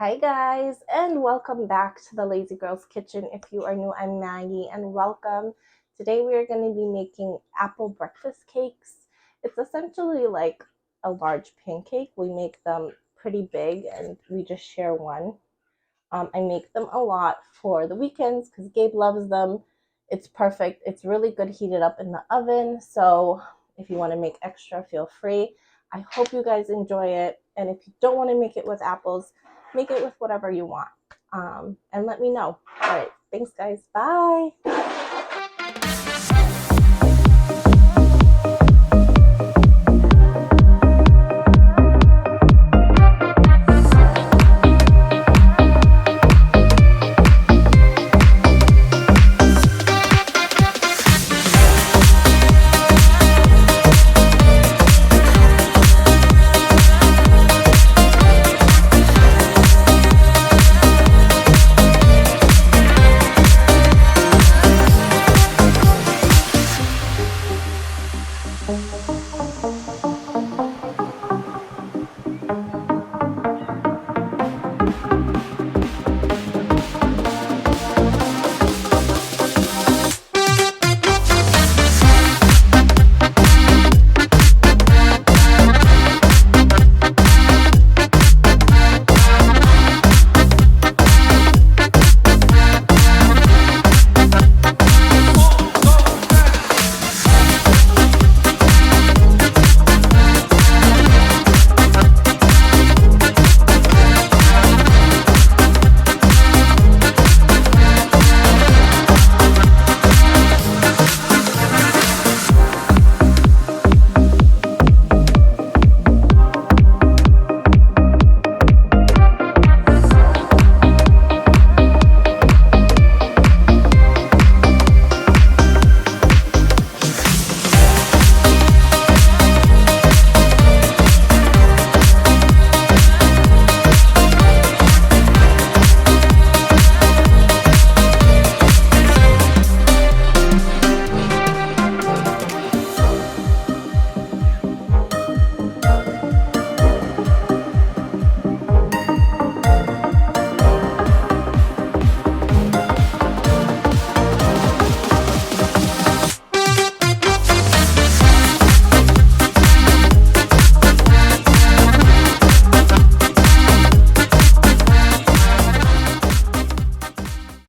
Hi guys, and welcome back to the Lazy Girl's Kitchen. If you are new, I'm Maggie, and welcome. Today we are going to be making apple breakfast cakes. It's essentially like a large pancake. We make them pretty big and we just share one. I make them a lot for the weekends because Gabe loves them. It's perfect. It's really good heated up in the oven. So if you want to make extra, feel free. I hope you guys enjoy it. And if you don't want to make it with apples, make it with whatever you want. And let me know. All right. Thanks, guys. Bye.